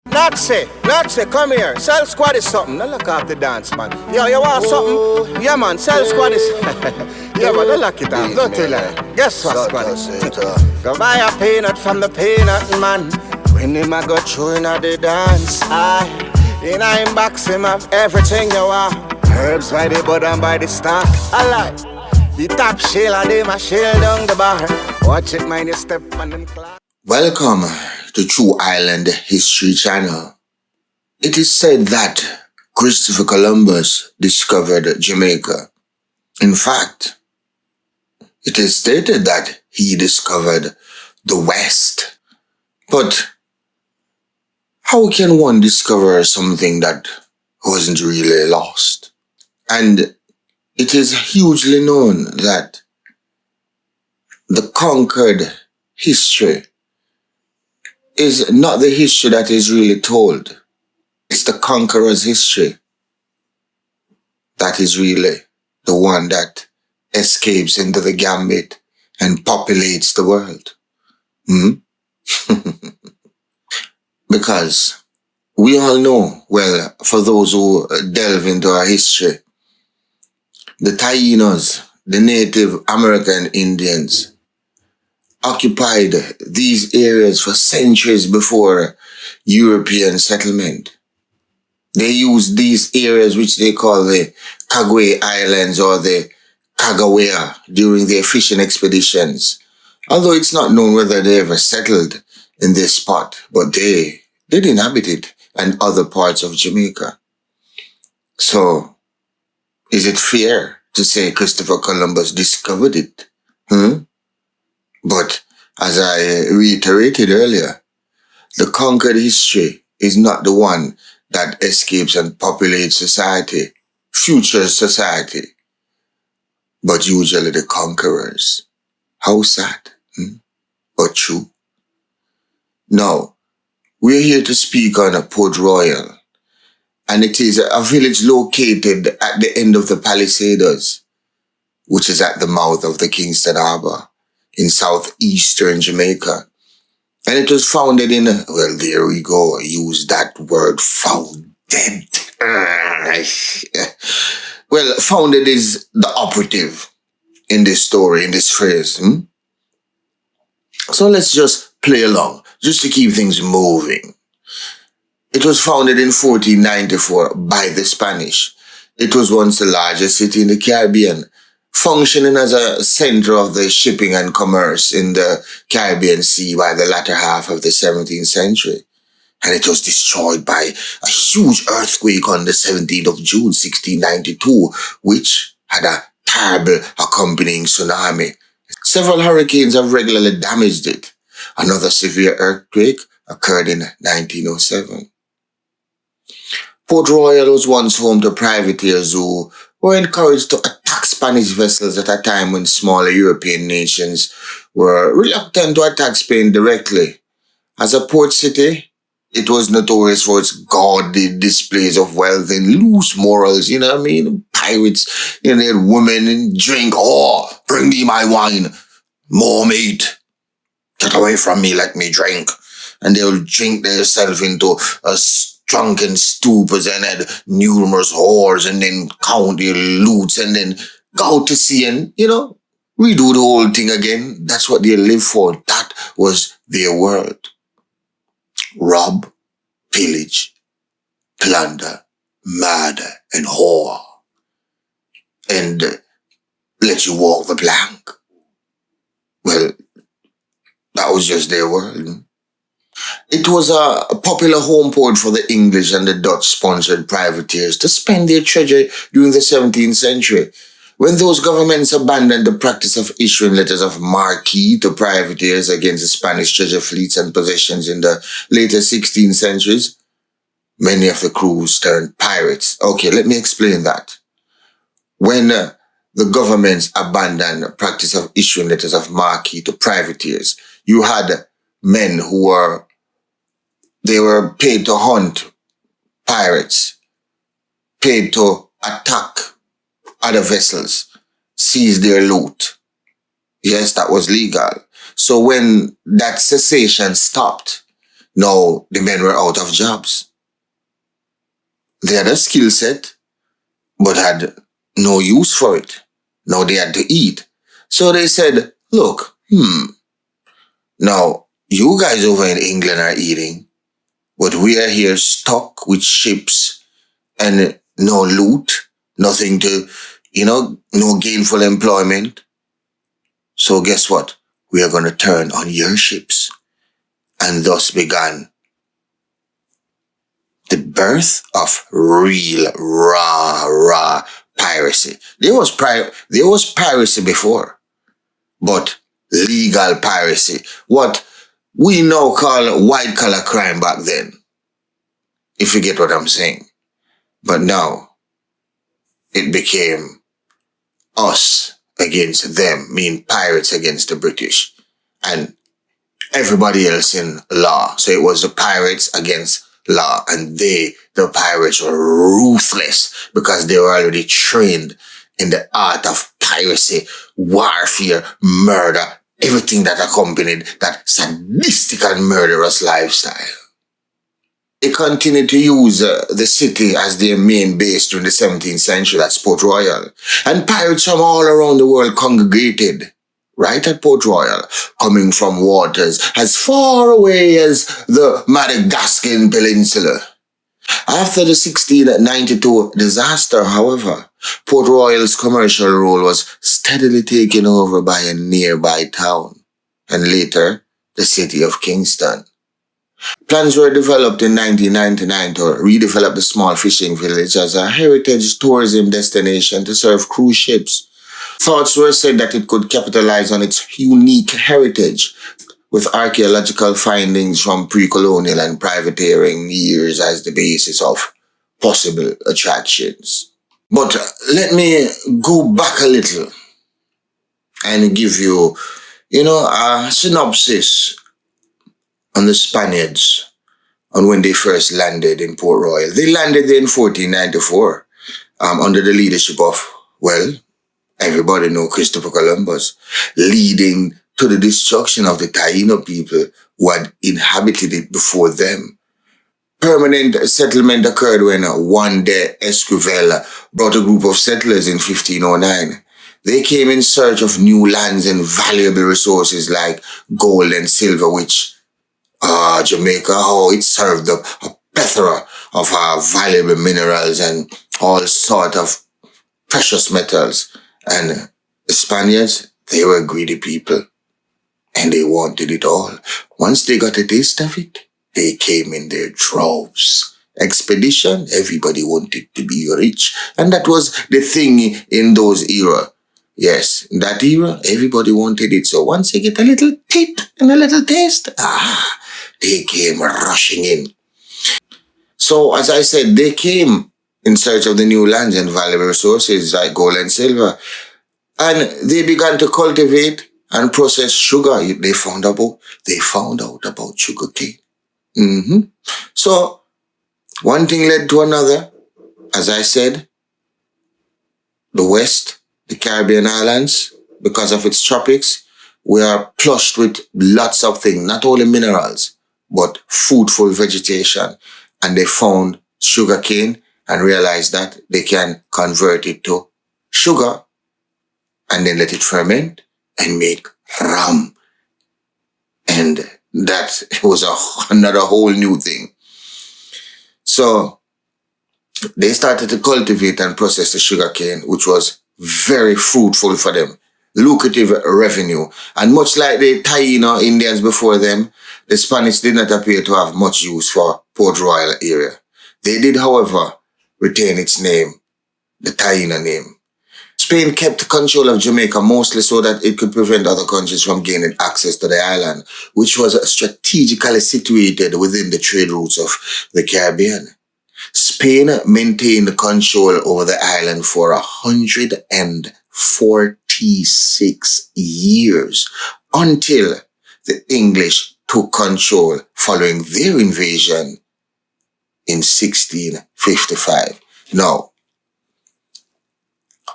Nazi, come here. Cell Squad is something. Don't look off the dance, man. Yo, you want something? Yeah, man. Cell Squad is. Yeah, man. Don't lock it off. Don't tell her. Guess what, Squad? Go buy a peanut from the peanut man. When him a go through in the dance, in a inbox him have everything you want. Herbs by the bud and by the stock. I like the top shell and them a shell down the bar. Watch it, mind you step on them clock. Welcome to True Island History Channel. It is said that Christopher Columbus discovered Jamaica. In fact, it is stated that he discovered the West. But how can one discover something that wasn't really lost? And it is hugely known that the conquered history is not the history that is really told. It's the conqueror's history that is really the one that escapes into the gambit and populates the world. Because we all know, well, for those who delve into our history, the Taínos, the Native American Indians, occupied these areas for centuries before European settlement. They used these areas, which they call the Caguay Islands or the Cagawea, during their fishing expeditions. Although it's not known whether they ever settled in this spot, but they did inhabit it and other parts of Jamaica. So, is it fair to say Christopher Columbus discovered it? But as I reiterated earlier, the conquered history is not the one that escapes and populates society, future society, but usually the conquerors. How sad, but true. Now, we're here to speak on Port Royal, and it is a village located at the end of the Palisades, which is at the mouth of the Kingston Harbour in southeastern Jamaica. And it was founded in, well, there we go, use that word, founded. Well, founded is the operative in this story, in this phrase. So let's just play along, just to keep things moving. It was founded in 1494 by the Spanish. It was once the largest city in the Caribbean, functioning as a center of the shipping and commerce in the Caribbean Sea by the latter half of the 17th century. And it was destroyed by a huge earthquake on the 17th of June, 1692, which had a terrible accompanying tsunami. Several hurricanes have regularly damaged it. Another severe earthquake occurred in 1907. Port Royal was once home to privateers who were encouraged to attack Spanish vessels at a time when smaller European nations were reluctant to attack Spain directly. As a port city, it was notorious for its gaudy displays of wealth and loose morals, you know what I mean? Pirates, they had women and drink. Oh, bring me my wine. More mate. Get away from me, let me drink. And they'll drink themselves into a drunken stupors and had numerous whores and then count their loots and then go out to sea and, redo the whole thing again. That's what they live for. That was their world. Rob, pillage, plunder, murder, and whore. And let you walk the plank. Well, that was just their world. It was a popular home port for the English and the Dutch-sponsored privateers to spend their treasure during the 17th century, when those governments abandoned the practice of issuing letters of marque to privateers against the Spanish treasure fleets and possessions in the later 16th centuries. Many of the crews turned pirates. Okay, let me explain that. When the governments abandoned the practice of issuing letters of marque to privateers, you had men who were paid to hunt pirates, paid to attack other vessels, seize their loot. Yes, that was legal. So when that cessation stopped, Now the men were out of jobs. They had a skill set, but had no use for it. Now they had to eat. So they said, look, now you guys over in England are eating, but we are here stuck with ships and no loot, nothing to, no gainful employment. So guess what? We are going to turn on your ships. And thus began the birth of real, raw piracy. There was piracy before, but legal piracy. What we now call white collar crime back then, if you get what I'm saying. But now, it became us against them, mean pirates against the British, and everybody else in law. So it was the pirates against law, and the pirates were ruthless because they were already trained in the art of piracy, warfare, murder, everything that accompanied that sadistic and murderous lifestyle. They continued to use the city as their main base during the 17th century. That's Port Royal. And pirates from all around the world congregated right at Port Royal, coming from waters as far away as the Madagascar Peninsula. After the 1692 disaster, however, Port Royal's commercial role was steadily taken over by a nearby town, and later the city of Kingston. Plans were developed in 1999 to redevelop the small fishing village as a heritage tourism destination to serve cruise ships. Thoughts were said that it could capitalize on its unique heritage, with archaeological findings from pre-colonial and privateering years as the basis of possible attractions. But let me go back a little and give you, a synopsis on the Spaniards on when they first landed in Port Royal. They landed there in 1494 under the leadership of, well, everybody know Christopher Columbus, leading to the destruction of the Taino people who had inhabited it before them. Permanent settlement occurred when Juan de Esquivel brought a group of settlers in 1509. They came in search of new lands and valuable resources like gold and silver, which Jamaica, it served up a plethora of valuable minerals and all sort of precious metals. And the Spaniards, they were greedy people, and they wanted it all. Once they got a taste of it, they came in their droves. Expedition, everybody wanted to be rich, and that was the thing in those era. Yes, in that era, everybody wanted it. So once they get a little tip and a little taste, they came rushing in. So as I said, they came in search of the new lands and valuable resources like gold and silver. And they began to cultivate and process sugar. They found out about sugar cane. So one thing led to another. As I said, the West, the Caribbean islands, because of its tropics, we are plushed with lots of things, not only minerals, but fruitful vegetation. And they found sugar cane and realized that they can convert it to sugar and then let it ferment and make rum. And that was another whole new thing. So they started to cultivate and process the sugar cane, which was very fruitful for them, lucrative revenue. And much like the Taino Indians before them, the Spanish did not appear to have much use for Port Royal area. They did, however, retain its name, the Taino name. Spain kept control of Jamaica mostly so that it could prevent other countries from gaining access to the island, which was strategically situated within the trade routes of the Caribbean. Spain maintained control over the island for 146 years until the English took control following their invasion in 1655. Now,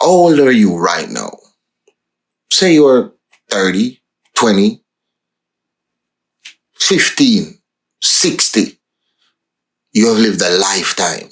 how old are you right now? Say you're 30, 20, 15. 60, you have lived a lifetime.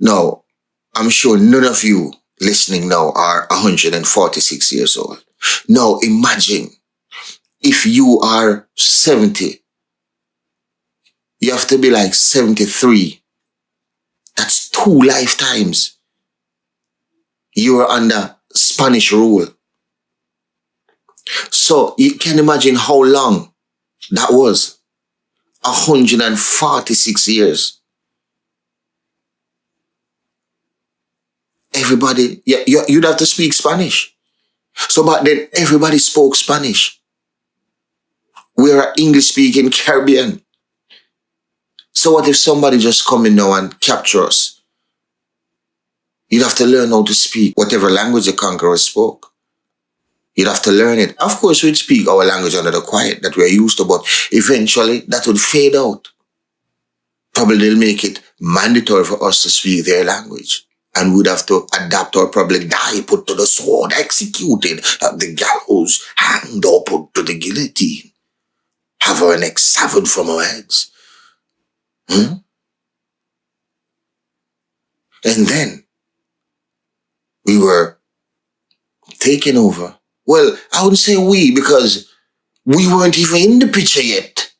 Now, I'm sure none of you listening now are 146 years old. Now, imagine if you are 70, you have to be like 73. That's 2 lifetimes. You are under Spanish rule. So you can imagine how long that was. 146 years. Everybody, you'd have to speak Spanish. So back then, everybody spoke Spanish. We're an English-speaking Caribbean. So what if somebody just come in now and capture us? You'd have to learn how to speak whatever language the conquerors spoke. You'd have to learn it. Of course, we'd speak our language under the quiet that we're used to, but eventually that would fade out. Probably they'll make it mandatory for us to speak their language. And we'd have to adapt or probably die, put to the sword, executed at the gallows, hanged or put to the guillotine. Have our necks severed from our heads. And then we were taken over. Well, I wouldn't say we, because we weren't even in the picture yet.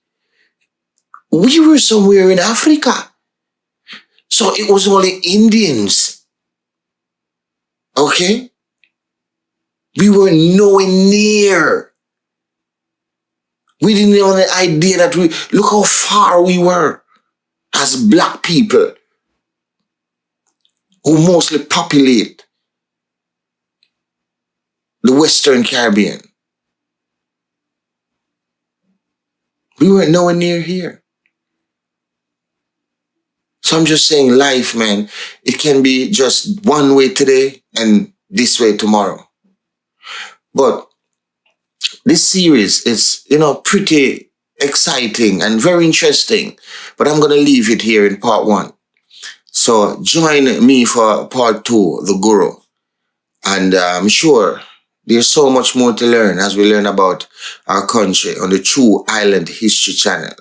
We were somewhere in Africa. So it was only Indians. Okay? We were nowhere near. We didn't have an idea that look how far we were as black people who mostly populate the Western Caribbean. We weren't nowhere near here. So I'm just saying life, man, it can be just one way today and this way tomorrow. But this series is, pretty exciting and very interesting. But I'm going to leave it here in part 1. So join me for part 2, The Guru. And I'm sure there's so much more to learn as we learn about our country on the True Island History Channel.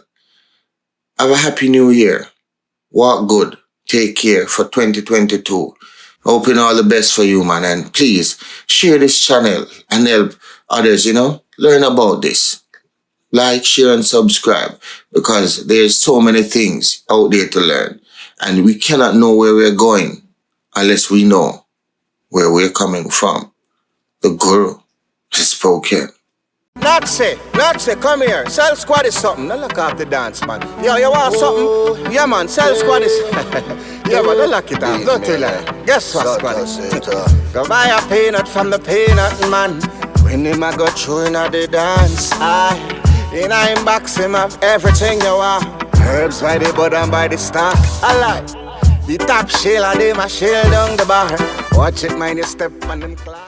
Have a happy new year. Walk good. Take care for 2022. Hoping all the best for you, man. And please share this channel and help others, learn about this. Like, share, and subscribe, because there's so many things out there to learn. And we cannot know where we're going unless we know where we're coming from. The Guru has spoken. Nazi, come here. Cell Squad is something. Don't look off the dance, man. Yo, you want something? Yeah, man. Cell Squad is... yeah, man. Don't lock it off. Don't tell her. Guess what, Squad is? Go buy a peanut from the peanut man. When him a go through in the dance, in a box him have everything you want. Herbs by the bud and by the stock. I like the top shell and them a shell down the bar. Watch it, mind, you step on them clock.